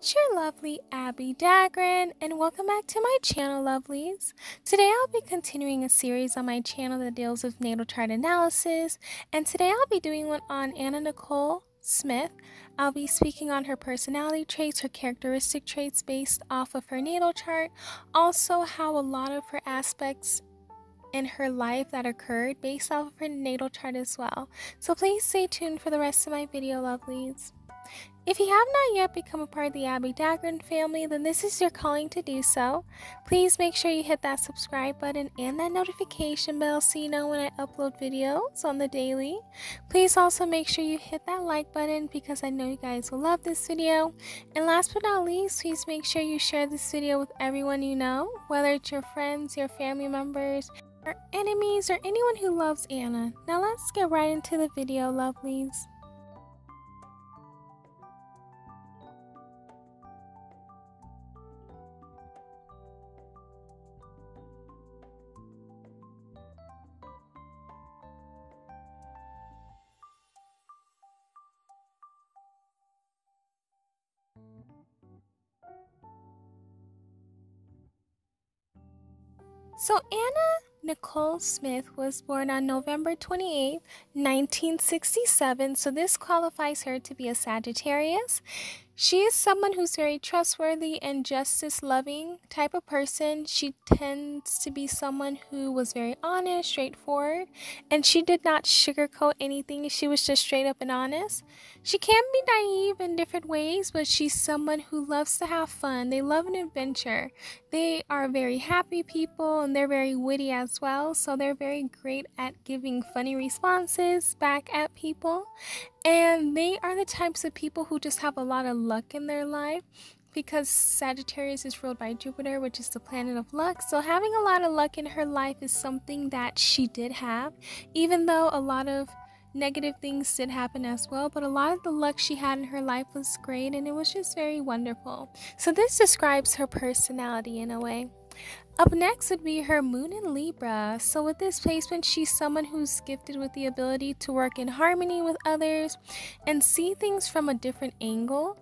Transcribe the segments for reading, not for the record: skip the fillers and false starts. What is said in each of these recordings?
It's your lovely Abby Dagrin, and welcome back to my channel, lovelies. Today I'll be continuing a series on my channel that deals with natal chart analysis, and today I'll be doing one on Anna Nicole Smith. I'll be speaking on her personality traits, her characteristic traits based off of her natal chart, also how a lot of her aspects in her life that occurred based off of her natal chart as well. So please stay tuned for the rest of my video, lovelies. If you have not yet become a part of the Abby Dagrin family, then this is your calling to do so. Please make sure you hit that subscribe button and that notification bell so you know when I upload videos on the daily. Please also make sure you hit that like button because I know you guys will love this video. And last but not least, please make sure you share this video with everyone you know, whether it's your friends, your family members, or enemies, or anyone who loves Anna. Now let's get right into the video, lovelies. So Anna Nicole Smith was born on November 28, 1967, so this qualifies her to be a Sagittarius. She is someone who's very trustworthy and justice-loving type of person. She tends to be someone who was very honest, straightforward, and she did not sugarcoat anything. She was just straight up and honest. She can be naive in different ways, but she's someone who loves to have fun. They love an adventure. They are very happy people, and they're very witty as well, so they're very great at giving funny responses back at people. And they are the types of people who just have a lot of luck in their life because Sagittarius is ruled by Jupiter, which is the planet of luck. So having a lot of luck in her life is something that she did have, even though a lot of negative things did happen as well. But a lot of the luck she had in her life was great, and it was just very wonderful. So this describes her personality in a way. Up next would be her moon in Libra. So with this placement, she's someone who's gifted with the ability to work in harmony with others and see things from a different angle.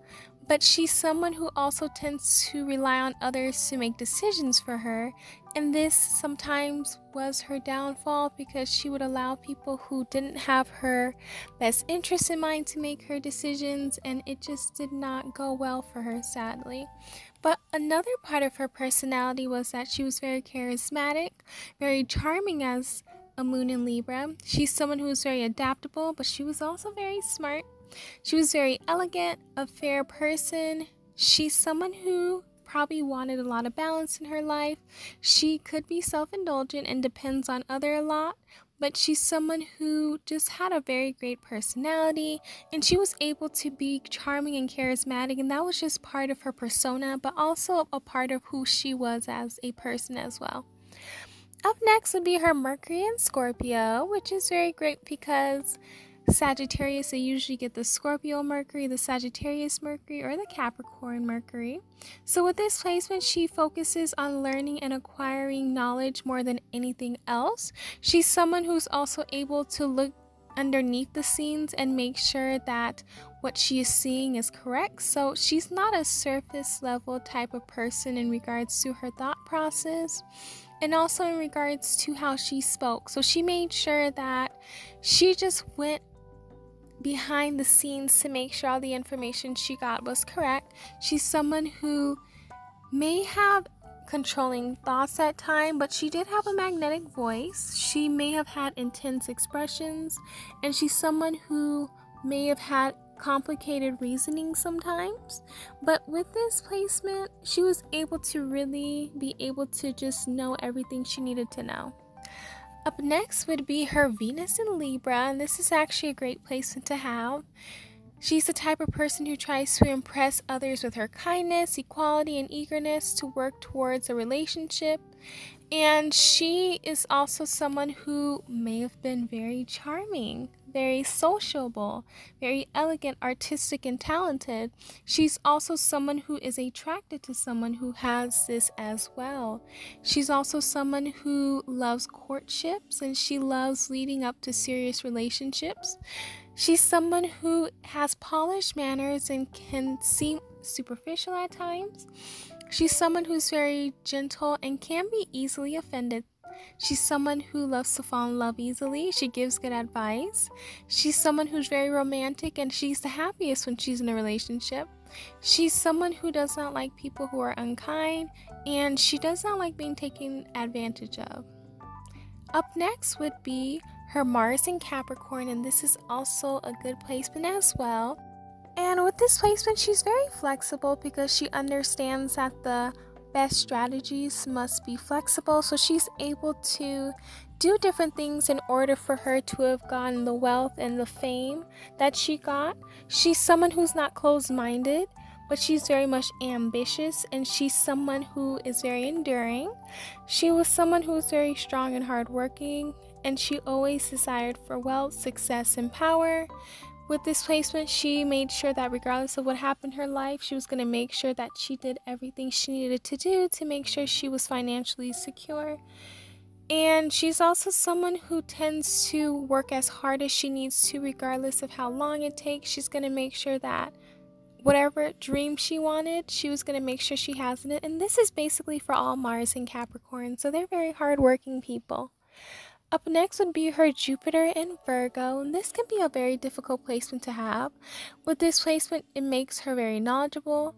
But she's someone who also tends to rely on others to make decisions for her. And this sometimes was her downfall because she would allow people who didn't have her best interest in mind to make her decisions, and it just did not go well for her, sadly. But another part of her personality was that she was very charismatic, very charming as a moon in Libra. She's someone who was very adaptable, but she was also very smart. She was very elegant, a fair person. She's someone who probably wanted a lot of balance in her life. She could be self-indulgent and depends on others a lot, but she's someone who just had a very great personality, and she was able to be charming and charismatic, and that was just part of her persona, but also a part of who she was as a person as well. Up next would be her Mercury in Scorpio, which is very great because Sagittarius, they usually get the Scorpio Mercury, the Sagittarius Mercury, or the Capricorn Mercury. So with this placement, she focuses on learning and acquiring knowledge more than anything else. She's someone who's also able to look underneath the scenes and make sure that what she is seeing is correct. So she's not a surface level type of person in regards to her thought process, and also in regards to how she spoke. So she made sure that she just went behind the scenes to make sure all the information she got was correct. She's someone who may have controlling thoughts at times, but she did have a magnetic voice. She may have had intense expressions, and she's someone who may have had complicated reasoning sometimes. But with this placement, she was able to really be able to just know everything she needed to know. Up next would be her Venus in Libra, and this is actually a great placement to have. She's the type of person who tries to impress others with her kindness, equality, and eagerness to work towards a relationship. And she is also someone who may have been very charming, very sociable, very elegant, artistic, and talented. She's also someone who is attracted to someone who has this as well. She's also someone who loves courtships, and she loves leading up to serious relationships. She's someone who has polished manners and can seem superficial at times. She's someone who's very gentle and can be easily offended. She's someone who loves to fall in love easily. She gives good advice. She's someone who's very romantic, and she's the happiest when she's in a relationship. She's someone who does not like people who are unkind, and she does not like being taken advantage of. Up next would be her Mars in Capricorn, and this is also a good placement as well. And with this placement, she's very flexible because she understands that the best strategies must be flexible, so she's able to do different things in order for her to have gotten the wealth and the fame that she got. She's someone who's not closed-minded, but she's very much ambitious, and she's someone who is very enduring. She was someone who was very strong and hardworking, and she always desired for wealth, success, and power. With this placement, she made sure that regardless of what happened in her life, she was going to make sure that she did everything she needed to do to make sure she was financially secure. And she's also someone who tends to work as hard as she needs to, regardless of how long it takes. She's going to make sure that whatever dream she wanted, she was going to make sure she has it. And this is basically for all Mars and Capricorn, so they're very hardworking people. Up next would be her Jupiter in Virgo, and this can be a very difficult placement to have. With this placement, it makes her very knowledgeable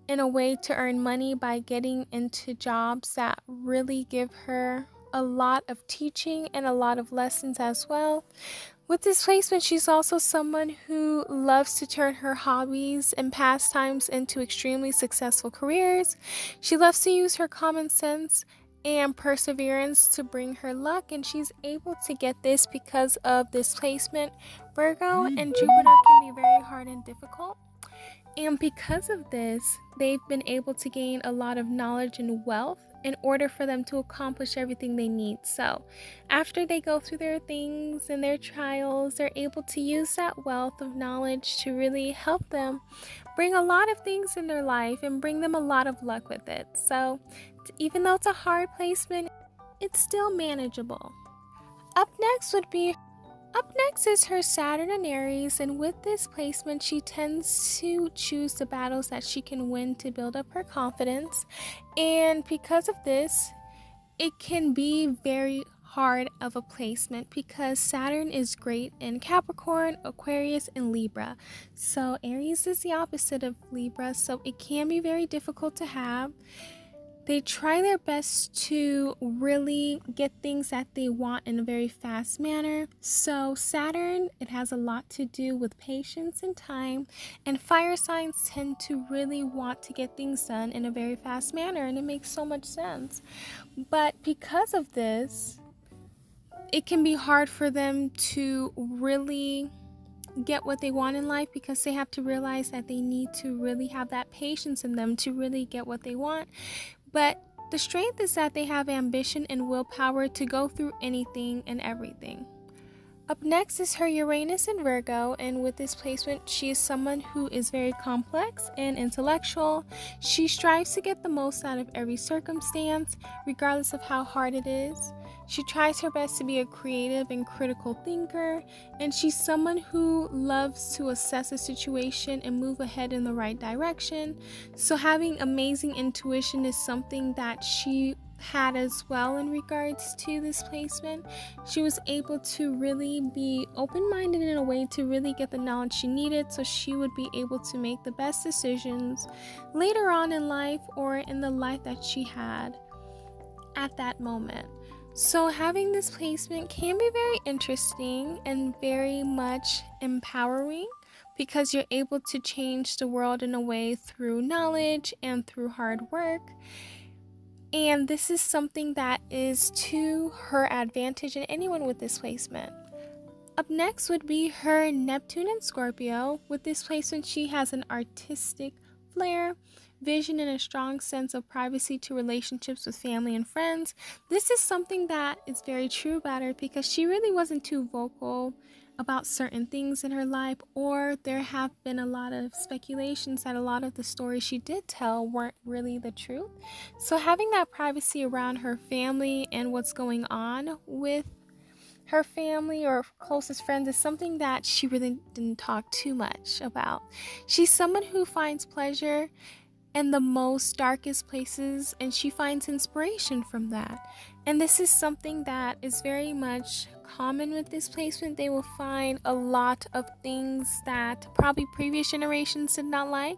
in a way to earn money by getting into jobs that really give her a lot of teaching and a lot of lessons as well. With this placement, she's also someone who loves to turn her hobbies and pastimes into extremely successful careers. She loves to use her common sense and perseverance to bring her luck, and she's able to get this because of this placement. Virgo and Jupiter can be very hard and difficult, and because of this, they've been able to gain a lot of knowledge and wealth in order for them to accomplish everything they need. So after they go through their things and their trials, they're able to use that wealth of knowledge to really help them bring a lot of things in their life and bring them a lot of luck with it. So even though it's a hard placement, it's still manageable. Up next is her Saturn in Aries, and with this placement, she tends to choose the battles that she can win to build up her confidence. And because of this, it can be very hard of a placement because Saturn is great in Capricorn, Aquarius, and Libra. So Aries is the opposite of Libra, so it can be very difficult to have. They try their best to really get things that they want in a very fast manner. So Saturn, it has a lot to do with patience and time, and fire signs tend to really want to get things done in a very fast manner, and it makes so much sense. But because of this, it can be hard for them to really get what they want in life because they have to realize that they need to really have that patience in them to really get what they want. But the strength is that they have ambition and willpower to go through anything and everything. Up next is her Uranus in Virgo, and with this placement, she is someone who is very complex and intellectual. She strives to get the most out of every circumstance, regardless of how hard it is. She tries her best to be a creative and critical thinker, and she's someone who loves to assess a situation and move ahead in the right direction. So having amazing intuition is something that she had as well in regards to this placement. She was able to really be open-minded in a way to really get the knowledge she needed, so she would be able to make the best decisions later on in life or in the life that she had at that moment. So having this placement can be very interesting and very much empowering because you're able to change the world in a way through knowledge and through hard work. And this is something that is to her advantage and anyone with this placement. Up next would be her Neptune in Scorpio. With this placement, she has an artistic flair, vision, and a strong sense of privacy to relationships with family and friends. This is something that is very true about her because she really wasn't too vocal about certain things in her life, or there have been a lot of speculations that a lot of the stories she did tell weren't really the truth. So having that privacy around her family and what's going on with her family or closest friends is something that she really didn't talk too much about. She's someone who finds pleasure in the most darkest places, and she finds inspiration from that. And this is something that is very much common with this placement. They will find a lot of things that probably previous generations did not like.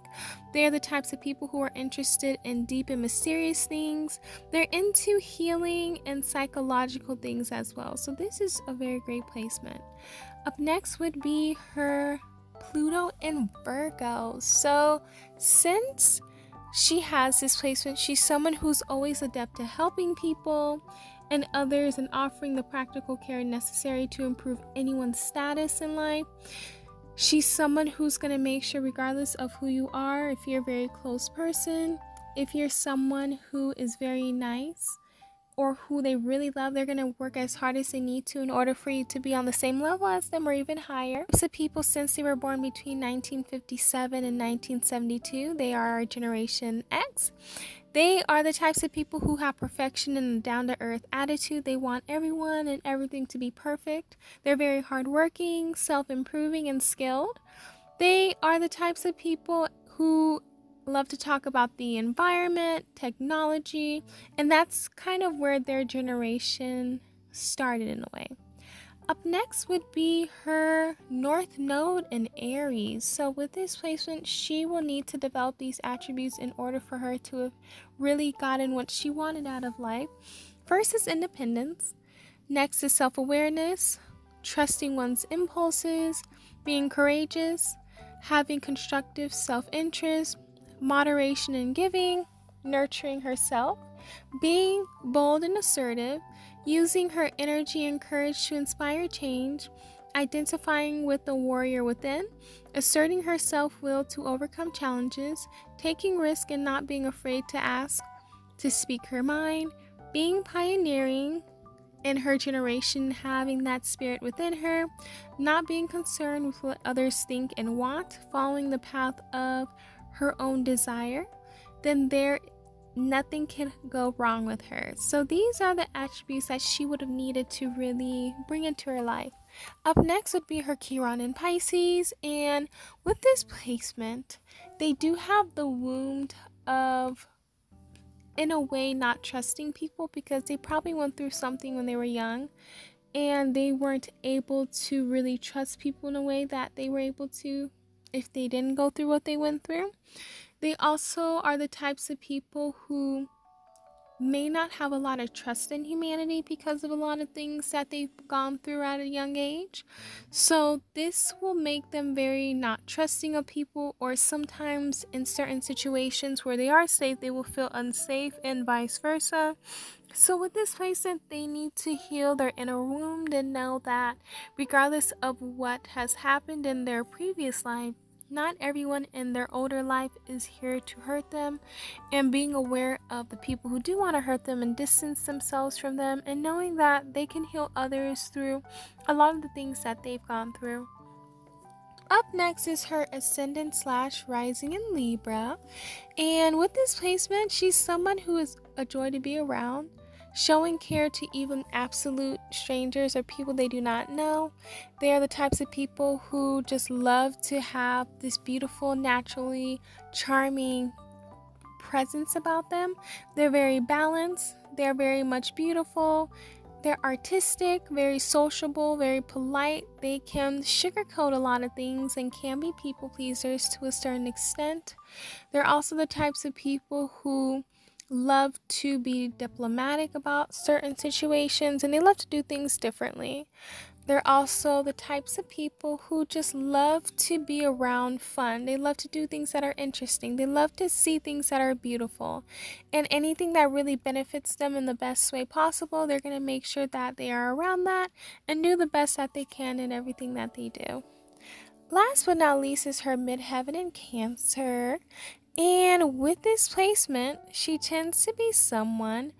They're the types of people who are interested in deep and mysterious things. They're into healing and psychological things as well. So this is a very great placement. Up next would be her Pluto in Virgo. So since she has this placement, she's someone who's always adept at helping people and others and offering the practical care necessary to improve anyone's status in life. She's someone who's going to make sure, regardless of who you are, if you're a very close person, if you're someone who is very nice or who they really love, they're going to work as hard as they need to in order for you to be on the same level as them or even higher. Types of people, since they were born between 1957 and 1972, they are our Generation X. They are the types of people who have perfection and a down-to-earth attitude. They want everyone and everything to be perfect. They're very hardworking, self-improving, and skilled. They are the types of people who love to talk about the environment, technology, and that's kind of where their generation started in a way. Up next would be her North Node in Aries. So with this placement, she will need to develop these attributes in order for her to have really gotten what she wanted out of life. First is independence. Next is self-awareness, trusting one's impulses, being courageous, having constructive self-interest, moderation in giving, nurturing herself, being bold and assertive, using her energy and courage to inspire change, identifying with the warrior within, asserting her self-will to overcome challenges, taking risk and not being afraid to ask, to speak her mind, being pioneering in her generation, having that spirit within her, not being concerned with what others think and want, following the path of her own desire, then nothing can go wrong with her. So these are the attributes that she would have needed to really bring into her life. Up next would be her Chiron in Pisces, and with this placement, they do have the wound of, in a way, not trusting people because they probably went through something when they were young and they weren't able to really trust people in a way that they were able to if they didn't go through what they went through. They also are the types of people who may not have a lot of trust in humanity because of a lot of things that they've gone through at a young age. So this will make them very not trusting of people, or sometimes in certain situations where they are safe, they will feel unsafe and vice versa. So with this placement, they need to heal their inner wound and know that regardless of what has happened in their previous life, not everyone in their older life is here to hurt them, and being aware of the people who do want to hurt them and distance themselves from them, and knowing that they can heal others through a lot of the things that they've gone through. Up next is her ascendant / rising in Libra, and with this placement, she's someone who is a joy to be around, showing care to even absolute strangers or people they do not know. They are the types of people who just love to have this beautiful, naturally charming presence about them. They're very balanced. They're very much beautiful. They're artistic, very sociable, very polite. They can sugarcoat a lot of things and can be people pleasers to a certain extent. They're also the types of people who love to be diplomatic about certain situations, and they love to do things differently. They're also the types of people who just love to be around fun. They love to do things that are interesting. They love to see things that are beautiful, and anything that really benefits them in the best way possible, they're going to make sure that they are around that and do the best that they can in everything that they do. Last but not least is her midheaven in Cancer. And with this placement, she tends to be someone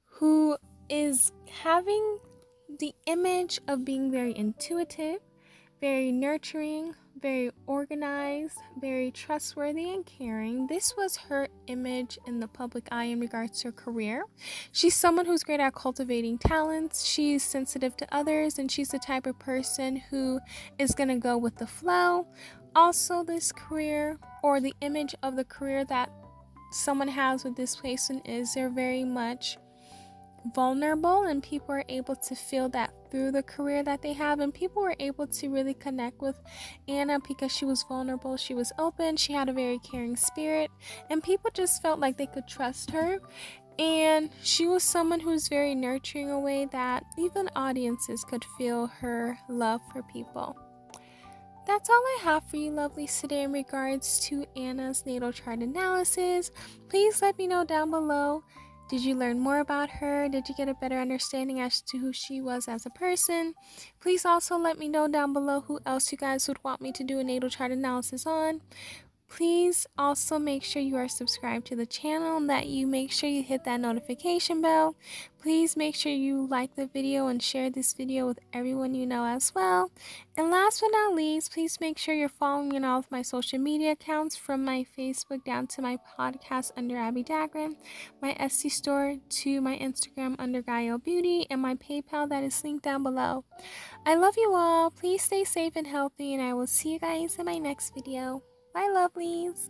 who is having the image of being very intuitive, very nurturing, very organized, very trustworthy and caring. This was her image in the public eye in regards to her career. She's someone who's great at cultivating talents. She's sensitive to others, and she's the type of person who is going to go with the flow. Also, this career, or the image of the career that someone has with this person, is they're very much vulnerable, and people are able to feel that through the career that they have. And people were able to really connect with Anna because she was vulnerable, she was open, she had a very caring spirit, and people just felt like they could trust her. And she was someone who's very nurturing, a way that even audiences could feel her love for people. That's all I have for you lovelies today in regards to Anna's natal chart analysis. Please let me know down below. Did you learn more about her? Did you get a better understanding as to who she was as a person? Please also let me know down below who else you guys would want me to do a natal chart analysis on. Please also make sure you are subscribed to the channel and that you make sure you hit that notification bell. Please make sure you like the video and share this video with everyone you know as well. And last but not least, please make sure you're following me on all of my social media accounts, from my Facebook down to my podcast under Abby Dagrin, my Etsy store to my Instagram under Gaio Beauty, and my PayPal that is linked down below. I love you all. Please stay safe and healthy, and I will see you guys in my next video. Bye, lovelies.